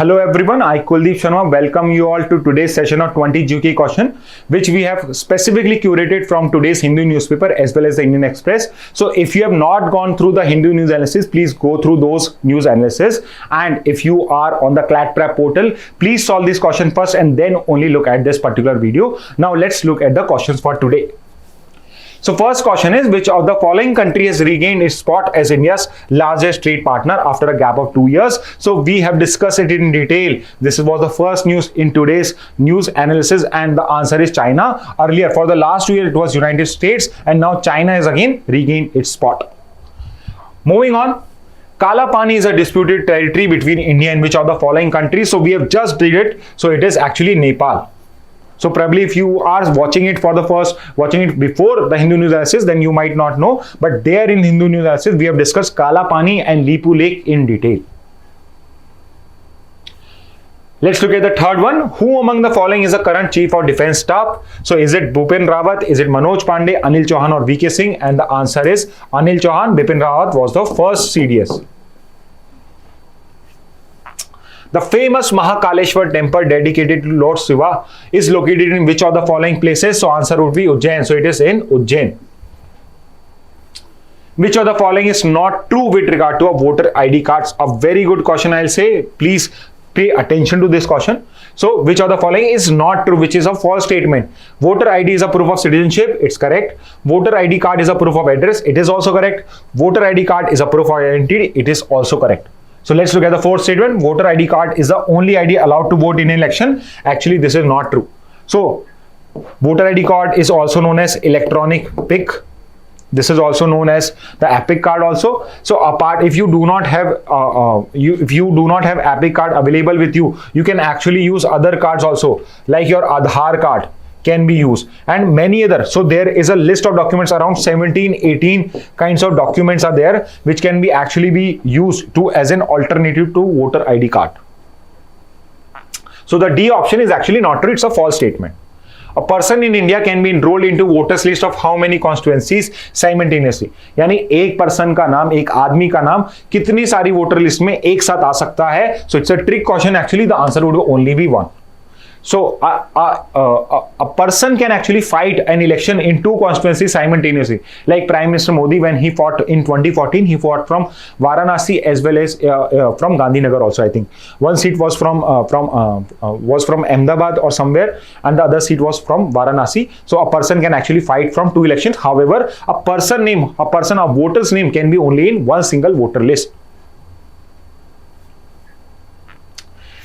Hello everyone, I Kuldeep Sharma welcome you all to today's session of 20 GK question, which we have specifically curated from today's Hindu newspaper as well as the Indian Express. So if you have not gone through the Hindu news analysis, please go through those news analysis. And if you are on the ClatPrep portal, please solve this question first and then only look at this particular video. Now let's look at the questions for today. So first question is, which of the following country has regained its spot as India's largest trade partner after a gap of 2 years? So we have discussed it in detail. This was the first news in today's news analysis and the answer is China. Earlier for the last 2 years it was United States and now China has again regained its spot. Moving on. Kalapani is a disputed territory between India and which of the following countries? So we have just did it. So it is actually Nepal. So probably if you are watching it before the Hindu news analysis, then you might not know. But there in Hindu news analysis, we have discussed Kalapani and Lipu Lake in detail. Let's look at the third one. Who among the following is the current Chief of Defence Staff? So is it Bhupin Rawat, is it Manoj Pandey, Anil Chauhan or VK Singh? And the answer is Anil Chauhan. Bipin Rawat was the first CDS. The famous Mahakaleshwar Temple dedicated to Lord Shiva is located in which of the following places? So answer would be Ujjain. So it is in Ujjain. Which of the following is not true with regard to a voter ID cards? A very good question, I'll say. Please pay attention to this question. So which of the following is not true, which is a false statement? Voter ID is a proof of citizenship. It's correct. Voter ID card is a proof of address. It is also correct. Voter ID card is a proof of identity. It is also correct. So let's look at the fourth statement. Voter ID card is the only ID allowed to vote in an election. Actually, this is not true. So voter ID card is also known as electronic PIC. This is also known as the EPIC card also. So apart, if you do not have EPIC card available with you, you can actually use other cards also, like your Aadhaar card can be used and many other. So there is a list of documents, around 17-18 kinds of documents are there which can be actually be used to as an alternative to voter ID card. So the D option is actually not true. It's a false statement. A person in India can be enrolled into voters list of how many constituencies simultaneously? यानी एक person का नाम, एक आदमी का नाम कितनी सारी voter list में एक साथ आ सकता है? So it's a trick question. Actually, the answer would only be one. So a person can actually fight an election in two constituencies simultaneously. Like Prime Minister Modi, when he fought in 2014, he fought from Varanasi as well as from Gandhinagar also. I think one seat was from Ahmedabad or somewhere, and the other seat was from Varanasi. So a person can actually fight from two elections. However, a voter's name can be only in one single voter list.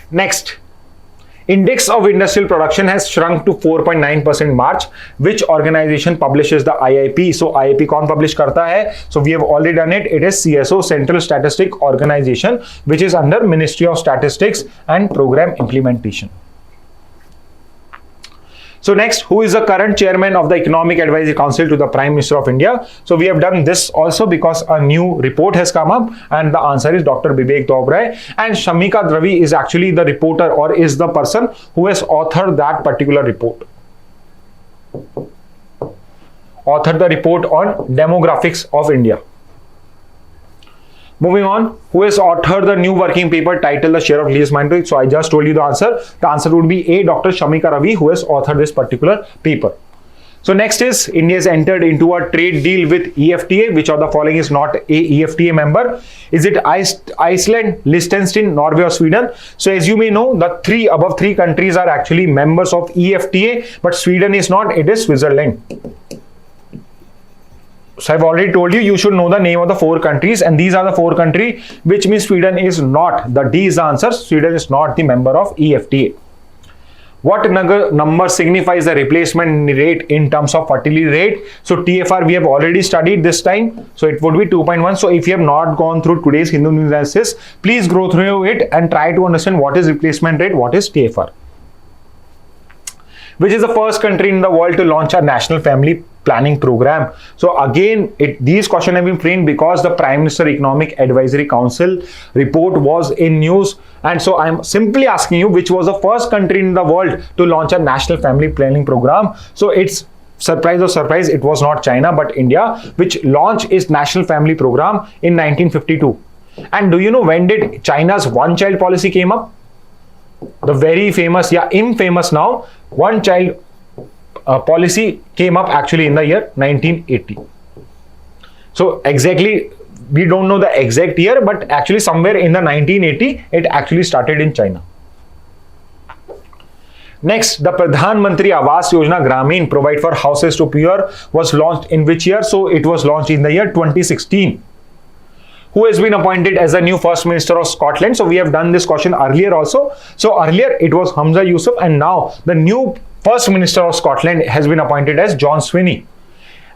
Next. Index of industrial production has shrunk to 4.9% March. Which organization publishes the IIP? So IIP कौन publish करता है? So we have already done it. It is CSO, Central Statistic Organization, which is under Ministry of Statistics and Program Implementation. So next, who is the current chairman of the Economic Advisory Council to the Prime Minister of India? So we have done this also because a new report has come up and the answer is Dr. Vivek Dobray, and Shamika Dravi is actually the reporter or is the person who has authored that particular report. Authored the report on demographics of India. Moving on, who has authored the new working paper titled The Share of Least Minority? So I just told you the answer. The answer would be A, Dr. Shamika Ravi, who has authored this particular paper. So next is, India has entered into a trade deal with EFTA. Which of the following is not a EFTA member? Is it Iceland, Liechtenstein, Norway or Sweden? So as you may know, the above three countries are actually members of EFTA, but Sweden is not, it is Switzerland. So I've already told you, you should know the name of the four countries, and these are the four countries, which means Sweden is not. The D is the answer. Sweden is not the member of EFTA. What number signifies the replacement rate in terms of fertility rate? So TFR we have already studied this time. So it would be 2.1. So if you have not gone through today's Hindu news analysis, please go through it and try to understand what is replacement rate, what is TFR. Which is the first country in the world to launch a national family planning program? So again, these questions have been framed because the Prime Minister Economic Advisory Council report was in news, and so I'm simply asking you, which was the first country in the world to launch a national family planning program? So it's surprise or surprise, it was not China but India, which launched its national family program in 1952. And do you know when did China's one child policy came up? the very famous, infamous now, one child policy came up actually in the year 1980. So exactly, we don't know the exact year, but actually somewhere in the 1980, it actually started in China. Next, the Pradhan Mantri Awas Yojana Gramin, provide for houses to poor, was launched in which year? So it was launched in the year 2016. Who has been appointed as the new First Minister of Scotland? So we have done this question earlier also. So earlier it was Hamza Yusuf, and now the new First Minister of Scotland has been appointed as John Swinney.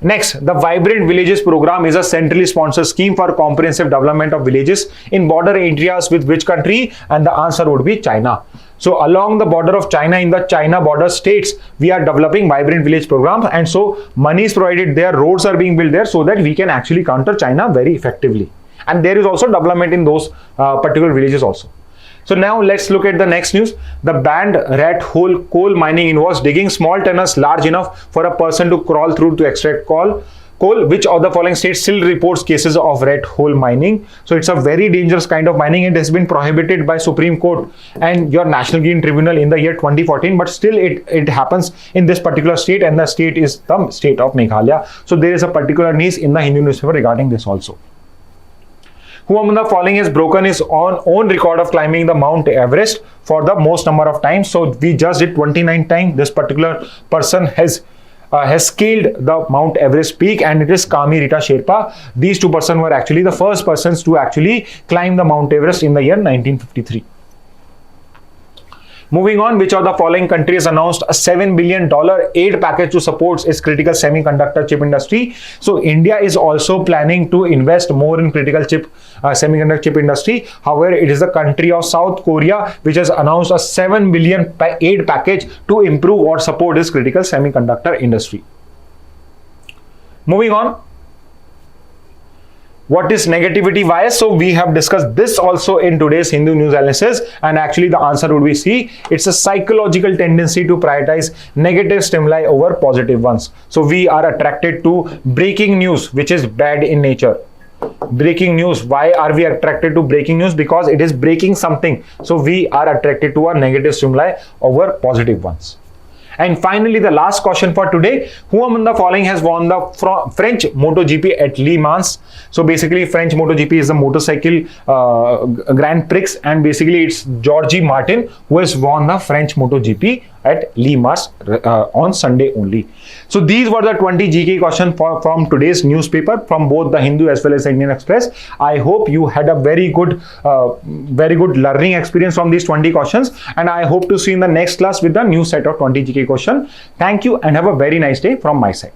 Next, the Vibrant Villages program is a centrally sponsored scheme for comprehensive development of villages in border areas with which country? And the answer would be China. So along the border of China, in the China border states, we are developing Vibrant Village programs, and so money is provided there, roads are being built there, so that we can actually counter China very effectively. And there is also development in those particular villages also. So now let's look at the next news. The banned rat hole coal mining involves digging small tunnels large enough for a person to crawl through to extract coal. Which of the following states still reports cases of rat hole mining? So it's a very dangerous kind of mining. It has been prohibited by Supreme Court and your National Green Tribunal in the year 2014, but still it happens in this particular state, and the state is the state of Meghalaya. So there is a particular news in the Hindu newspaper regarding this also. Who among the following has broken his own record of climbing the Mount Everest for the most number of times? So we just did 29 times. This particular person has scaled the Mount Everest peak, and it is Kami Rita Sherpa. These two persons were actually the first persons to actually climb the Mount Everest in the year 1953. Moving on, which of the following countries announced a $7 billion aid package to support its critical semiconductor chip industry? So India is also planning to invest more in critical semiconductor chip industry. However, it is the country of South Korea which has announced a $7 billion aid package to improve or support its critical semiconductor industry. Moving on. What is negativity bias? So we have discussed this also in today's Hindu news analysis, and actually the answer would be C. It's a psychological tendency to prioritize negative stimuli over positive ones. So we are attracted to breaking news which is bad in nature. Breaking news. Why are we attracted to breaking news? Because it is breaking something. So we are attracted to a negative stimuli over positive ones. And finally, the last question for today, who among the following has won the French MotoGP at Le Mans? So basically, French MotoGP is the motorcycle Grand Prix, and basically it's Georgie Martin who has won the French MotoGP at Le Mans on Sunday only. So these were the 20 GK questions from today's newspaper, from both the Hindu as well as the Indian Express. I hope you had a very good learning experience from these 20 questions, and I hope to see you in the next class with the new set of 20 GK questions. Thank you and have a very nice day from my side.